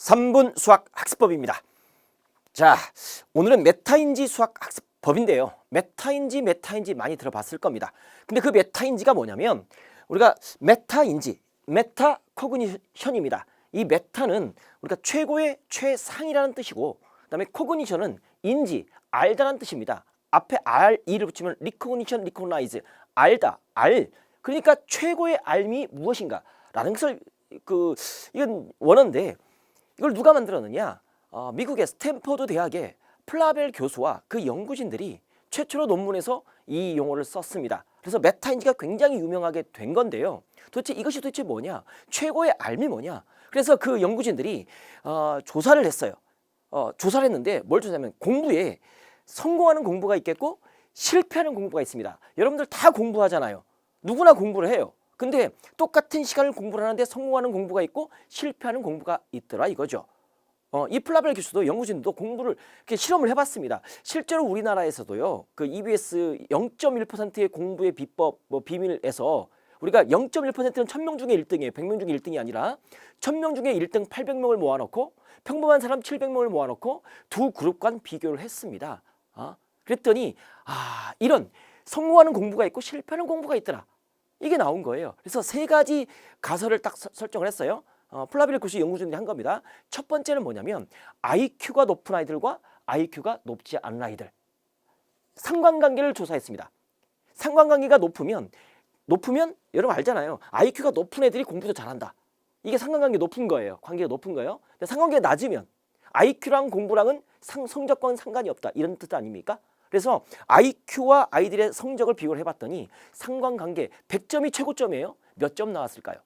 3분 수학 학습법입니다. 자, 오늘은 메타인지 수학 학습법인데요. 메타인지 많이 들어봤을 겁니다. 근데 그 메타인지가 뭐냐면 우리가 메타인지, 메타 코그니션입니다. 이 메타는 우리가 최고의 최상이라는 뜻이고, 그다음에 코그니션은 인지, 알다라는 뜻입니다. 앞에 RE를 붙이면 리코그니션, 리코그나이즈, 알다, 알. 그러니까 최고의 알미 무엇인가? 라는 것을 이건 원어인데 이걸 누가 만들었느냐? 미국의 스탠퍼드 대학의 플라벨 교수와 그 연구진들이 최초로 논문에서 이 용어를 썼습니다. 그래서 메타인지가 굉장히 유명하게 된 건데요. 이것이 도대체 뭐냐? 최고의 알미 뭐냐? 그래서 그 연구진들이 조사를 했어요. 조사를 했는데 뭘 조사하면 공부에 성공하는 공부가 있겠고 실패하는 공부가 있습니다. 여러분들 다 공부하잖아요. 누구나 공부를 해요. 근데 똑같은 시간을 공부를 하는데 성공하는 공부가 있고 실패하는 공부가 있더라 이거죠. 이 플라벨 교수도 연구진도 공부를 이렇게 실험을 해봤습니다. 실제로 우리나라에서도요, 그 EBS 0.1%의 공부의 비법, 비밀에서 우리가 0.1%는 1000명 중에 1등이에요. 100명 중에 1등이 아니라 1000명 중에 1등 800명을 모아놓고 평범한 사람 700명을 모아놓고 두 그룹 간 비교를 했습니다. 그랬더니 이런 성공하는 공부가 있고 실패하는 공부가 있더라. 이게 나온 거예요. 그래서 세 가지 가설을 딱 설정을 했어요. 플라벨 교수 연구진들이 한 겁니다. 첫 번째는 뭐냐면 IQ가 높은 아이들과 IQ가 높지 않은 아이들 상관관계를 조사했습니다. 상관관계가 높으면 여러분 알잖아요. IQ가 높은 애들이 공부도 잘한다. 이게 상관관계 높은 거예요. 관계가 높은 거예요. 근데 상관관계가 낮으면 IQ랑 공부랑은 성적과는 상관이 없다. 이런 뜻 아닙니까? 그래서 IQ와 아이들의 성적을 비교를 해봤더니 상관관계 100점이 최고점이에요. 몇 점 나왔을까요?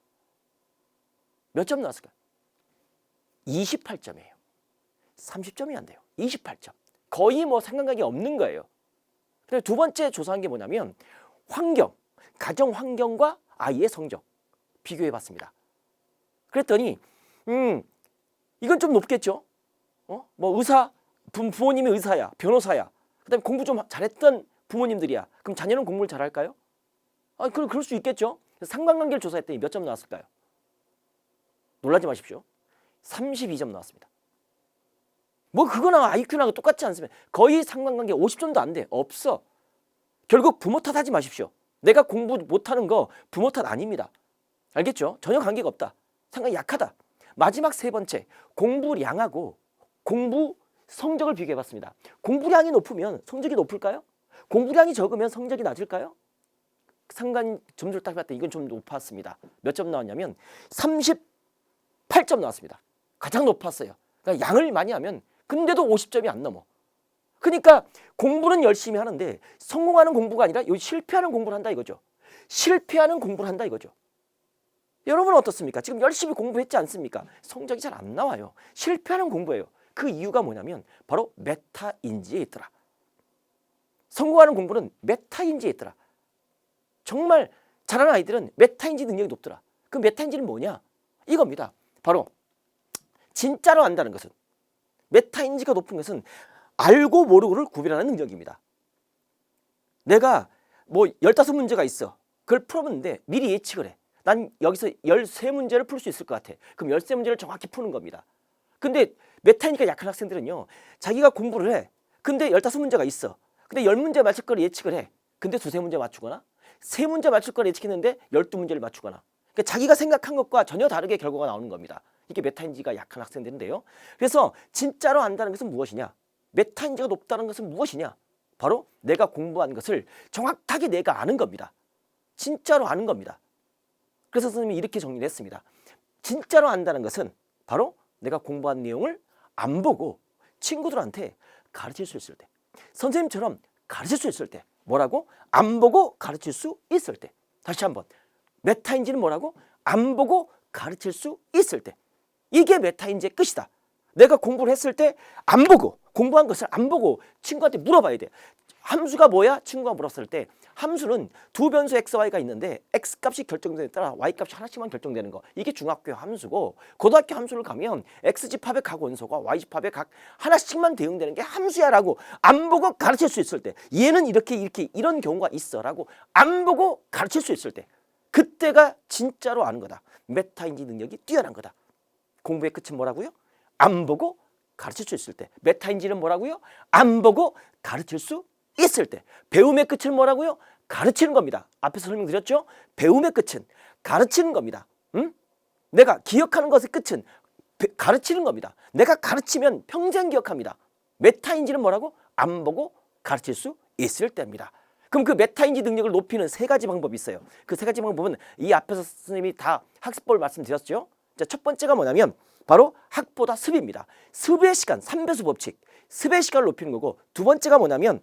몇 점 나왔을까요? 28점이에요. 30점이 안 돼요. 28점. 거의 상관관계 없는 거예요. 그다음에 두 번째 조사한 게 뭐냐면 환경, 가정 환경과 아이의 성적 비교해봤습니다. 그랬더니 이건 좀 높겠죠. 의사, 부모님이 의사야, 변호사야. 그다음에 공부 좀 잘했던 부모님들이야. 그럼 자녀는 공부를 잘할까요? 그럴 수 있겠죠. 상관관계를 조사했더니 몇 점 나왔을까요? 놀라지 마십시오. 32점 나왔습니다. 그거나 IQ나 똑같지 않습니까? 거의 상관관계 50점도 안 돼. 없어. 결국 부모 탓하지 마십시오. 내가 공부 못하는 거 부모 탓 아닙니다. 알겠죠? 전혀 관계가 없다. 상관이 약하다. 마지막 세 번째, 공부량하고 공부 성적을 비교해봤습니다. 공부량이 높으면 성적이 높을까요? 공부량이 적으면 성적이 낮을까요? 상관 점수를 딱 봤더니 이건 좀 높았습니다. 몇 점 나왔냐면 38점 나왔습니다. 가장 높았어요. 그러니까 양을 많이 하면 근데도 50점이 안 넘어. 그러니까 공부는 열심히 하는데 성공하는 공부가 아니라 실패하는 공부를 한다 이거죠. 실패하는 공부를 한다 이거죠. 여러분은 어떻습니까? 지금 열심히 공부했지 않습니까? 성적이 잘 안 나와요. 실패하는 공부예요. 그 이유가 뭐냐면 바로 메타인지에 있더라. 성공하는 공부는 메타인지에 있더라. 정말 잘하는 아이들은 메타인지 능력이 높더라. 그 메타인지는 뭐냐? 이겁니다. 바로 진짜로 안다는 것은, 메타인지가 높은 것은 알고 모르고를 구별하는 능력입니다. 내가 15문제가 있어. 그걸 풀어보는데 미리 예측을 해. 난 여기서 13문제를 풀 수 있을 것 같아. 그럼 13문제를 정확히 푸는 겁니다. 근데 메타인지가 약한 학생들은요, 자기가 공부를 해. 근데 15문제가 있어. 근데 10문제 맞출 걸 예측을 해. 근데 2-3문제 맞추거나 3문제 맞출 걸 예측했는데 12문제를 맞추거나, 그러니까 자기가 생각한 것과 전혀 다르게 결과가 나오는 겁니다. 이게 메타인지가 약한 학생들인데요. 그래서 진짜로 안다는 것은 무엇이냐? 메타인지가 높다는 것은 무엇이냐? 바로 내가 공부한 것을 정확하게 내가 아는 겁니다. 진짜로 아는 겁니다. 그래서 선생님이 이렇게 정리를 했습니다. 진짜로 안다는 것은 바로 내가 공부한 내용을 안 보고 친구들한테 가르칠 수 있을 때, 선생님처럼 가르칠 수 있을 때. 뭐라고? 안 보고 가르칠 수 있을 때. 다시 한번. 메타인지는 뭐라고? 안 보고 가르칠 수 있을 때. 이게 메타인지의 끝이다. 내가 공부를 했을 때 안 보고, 공부한 것을 안 보고 친구한테 물어봐야 돼. 함수가 뭐야? 친구가 물었을 때 함수는 두 변수 x, y가 있는데 x 값이 결정되는 따라 y 값이 하나씩만 결정되는 거. 이게 중학교 함수고, 고등학교 함수를 가면 x 집합의 각 원소가 y 집합의 각 하나씩만 대응되는 게 함수야라고 안 보고 가르칠 수 있을 때, 얘는 이렇게 이런 경우가 있어라고 안 보고 가르칠 수 있을 때, 그때가 진짜로 아는 거다. 메타인지 능력이 뛰어난 거다. 공부의 끝은 뭐라고요? 안 보고 가르칠 수 있을 때. 메타인지는 뭐라고요? 안 보고 가르칠 수 있을 때. 배움의 끝은 뭐라고요? 가르치는 겁니다. 앞에서 설명드렸죠? 배움의 끝은 가르치는 겁니다. 응? 내가 기억하는 것의 끝은 가르치는 겁니다. 내가 가르치면 평생 기억합니다. 메타인지는 뭐라고? 안 보고 가르칠 수 있을 때입니다. 그럼 그 메타인지 능력을 높이는 세 가지 방법이 있어요. 그 세 가지 방법은 이 앞에서 선생님이 다 학습법을 말씀드렸죠. 자, 첫 번째가 뭐냐면 바로 학보다 습입니다. 습의 시간, 3배수 법칙. 습의 시간을 높이는 거고, 두 번째가 뭐냐면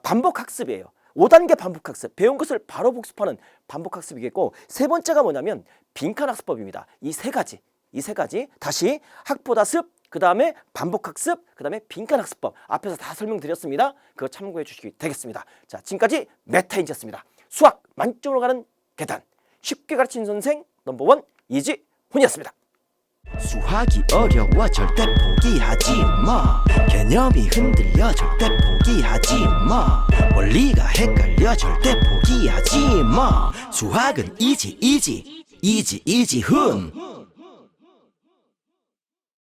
반복 학습이에요. 5단계 반복 학습. 배운 것을 바로 복습하는 반복 학습이겠고, 세 번째가 뭐냐면 빈칸 학습법입니다. 이 세 가지 다시 학보다 습, 그 다음에 반복 학습, 그 다음에 빈칸 학습법. 앞에서 다 설명드렸습니다. 그거 참고해 주시기 되겠습니다. 자, 지금까지 메타인지였습니다. 수학 만점으로 가는 계단. 쉽게 가르치는 선생 넘버원 이지훈이었습니다. 수학이 어려워 절대 포기하지 마. 개념이 흔들려 절대 포기하지 마. 원리가 헷갈려 절대 포기하지 마. 수학은 이지훈.